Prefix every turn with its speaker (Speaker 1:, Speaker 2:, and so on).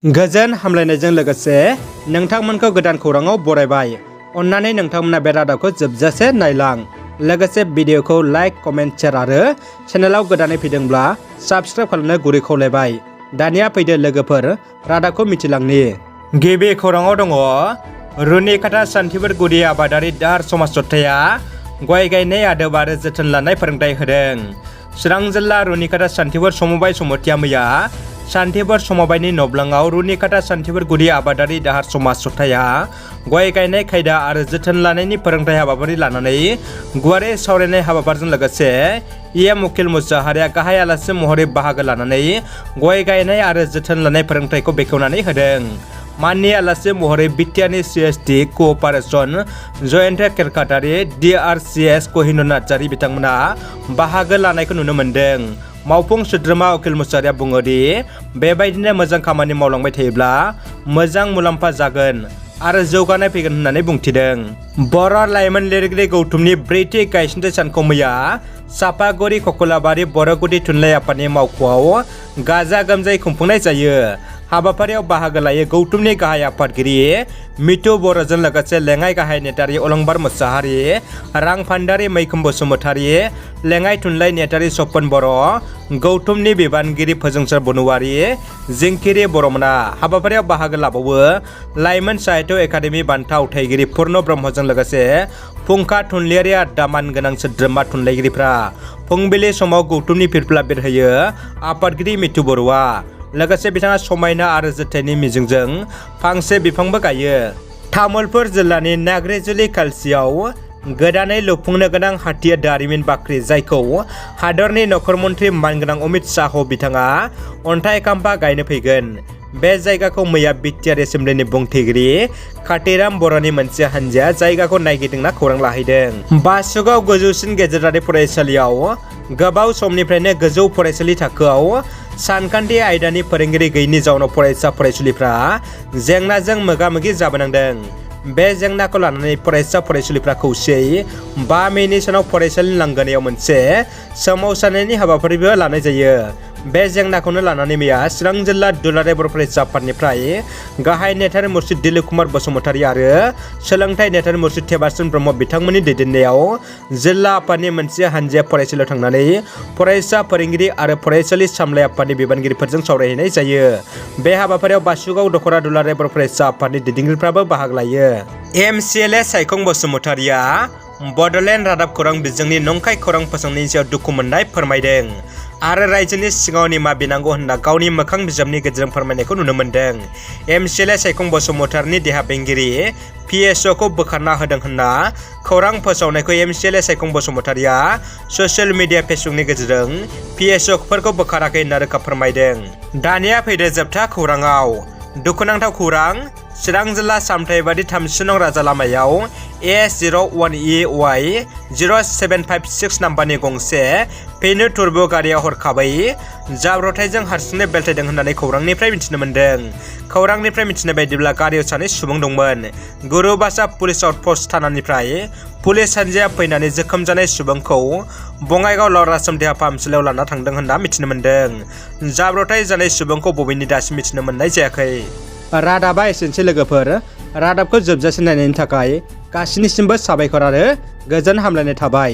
Speaker 1: गोजोन हामलायनायजों लोगोसे नोंथांमोनखौ गोदान खौराङाव बरायबाय। अन्नानै नोंथांमोना बे रादाबखौ जोबजासे नायलां। लोगोसे भिडिअखौ लाइक, कमेन्ट, शेयार आरो चेनेलाव गोदानै फैदोंब्ला साबस्क्राइब खालामनो गुरै खावलायबाय। दानिया फैदो लोगोफोर रादाबखौ मिथिलांनि। गिबि खौराङाव दङ रुनिकाटा सान्थिफुर गुदि आबादारि दाहार समाज जथाइया गय गायनाय आदब आरो जोथोन लानाय फोरोंथाइ होदों। चिरां जिल्ला रुनिकाटा सान्थिफुर समबाय समितिया मैया सान्थिफुर समबायनि नब्लाङाव रुनिकाटा सान्थिफुर गुदि आबादारि दाहार समाज जथाइया गय गायनाय खायदा आरो जोथोन लानायनि फोरोंथाइ हाबाफारि लानानै गुवारै सावरायनाय हाबाफारिजों लोगोसे एम उकिल मुसाहारिया गाहाय आलासि महरै बाहागो लानानै गय गायनाय आरो जोथोन लानाय फोरोंथाइखौ बेखेवनानै होदों। माननि आलासि महरै बिटिआरनि CST कअपारेसन जयन्त केरकाटारि DRCS कहिनुर नार्जारि बिथांमोना बाहागो लानायखौ नुनो मोन्दों। मावफुं सोद्रोमा उकिल मुसाहारिया बुङोदि बेबायदिनो मोजां खामानि मावलांबाय थायोब्ला मोजां मुलाम्फा जागोन आरो जौगानाय फैगोन होननानै बुंथिदों। बर' लाइमोन लिरगिरि गौथुमनि ब्रैथि गायसनथाइ सानखौ मैया चापागुरि ककलाबारि बर' गुदि थुनलाइ आफादनि मावख'आव गाजा गोमजायै खुंफुंनाय जायो। हाबाफारियाव बाहागो लायो गौथुमनि गाहाय आफादगिरि मिथु बर'जों लोगोसे लेङाइ गाहाय नेतारि अलंबार मुसाहारि, रां फान्दारि मैखोम बसुमतारि, लेङाइ थुनलाइ नेतारि सपन बर', गौथुमनि बिबानगिरि फोजोंसार बनुवारि, एंक्विरी बर'मोना हाबाफारियाव बाहागो लाबावो लाइमोन साहित्य एकाडेमि बान्था उथायगिरि पुर्ण ब्रह्मजों लोगोसे फुंखा थुनलाइयारि आद्दा मानगोनां सोद्रोमा थुनलाइगिरिफ्रा। फुंबिलि समाव गौथुमनि फिरफिला बेरहोयो आफादगिरि मिथु बर'आ। लोगोसे बिथाङा समायना आरो जोथाइनि मिजिंजों फांसे बिफांबो गायो। तामुलपुर जिल्लानि नाग्रिजुलि खालसियाव गोदानै लुफुंनो गोनां हाथियार दारिमिन बाख्रि जायखौ हादरनि नखर मन्त्रि मानगोनां अमित शाह बिथाङा अन्थाइ खाम्फा गायनो फैगोन। बे जायगाखौ मैया बिटिआर एसेमब्लिनि बुंथिगिरि कातिराम बर'नि मोनसे हानजाया जायगाखौ नायगिदिंना खौरां लाहैदों। बासुगाव गोजौसिन गेजेरारि फरायसालियाव गोबाव समनिफ्रायनो गोजौ फरायसालि थाखोआव सानखान्थि आयदानि फोरोंगिरि गैयैनि जाउनाव फरायसा फरायसुलिफ्रा जेंनाजों मोगा मोगि जाबोनांदों। बे जेंनाखौ लानानै फरायसा फरायसुलिफ्रा खौसेयै 5 मेनि सानाव फरायसालिनि लांगोनायाव मोनसे सोमावसारनायनि हाबाफारिबो लानाय जायो। बे जेंनाखौनो लानानै मैया चिरां जिल्ला दुलाराय बर' फरायसा आफादनिफ्राय गाहाय नेतारि मुरसिद दिलीप कुमार बसुमतारि आरो सोलोंथाइ नेतारि मुरसिद थेबासन ब्रह्म बिथांमोननि दैदेननायाव जिल्ला आफादनि मोनसे हानजाया फरायसालियाव थांनानै फरायसा फोरोंगिरि आरो फरायसालि सामलाय आफादनि बिबानगिरिफोरजों सावरायहैनाय जायो। बे हाबाफारियाव बासुगाव दख'रा दुलाराय बर' फरायसा आफादनि दैदेनगिरिफ्राबो बाहागो लायो। MCLA सायखं बसुमतारिया बड'लेण्ड रादाब खौरां बिजोंनि नंखाय खौरां फोसावनायनि सायाव दुखु मोननाय फोरमायदों आरो रायजोनि सिगाङाव निमाहा बिनांगौ होनना गावनि मोखां बिजाबनि गेजेरजों फोरमायनायखौ नुनो मोन्दों। MCLA सायखं बसुमतारिनि देहा बेंगिरि PSOखौ बोखारना होदों होनना खौरां फोसावनायखौ MCLA सायखं बसुमतारिया ससियेल मिडिया फेसबुकनि गेजेरजों PSOफोरखौ बोखाराखै होनना रोखा फोरमायदों। दानिया फैदो जोबथा खौराङाव। दुखुनांथाव खौरां चिरां जिल्ला सामथाइबारि 30 नं राजा लामायाव A01EY 0756 नाम्बारनि गंसे पेनु टुर्ब' गारिया हरखाबै जाब्रबथायजों हारसिंनो बेलथायदों होननानै खौरांनिफ्राय मिथिनो मोन्दों। खौरांनिफ्राय मिथिनाय बायदिब्ला गारियाव 2 सुबुं दंमोन। गुरुबासा पुलिस आउटपस्ट थानानिफ्राय पुलिस हानजाया फैनानै जोखोम जानाय सुबुंखौ बङाइगाव लवार आसाम देहा फाहामसालियाव लाना थांदों होनना मिथिनो मोन्दों। जाब्रबथाय जानाय सुबुंखौ बबेनि दासिम मिथिनो मोननाय जायाखै। रादाबा एसेनोसै लोगोफोर। रादाबखौ जोबजासे नायनायनि थाखाय गासिनिसिमबो साबायखर आरो गोजोन हामलायनाय थाबाय।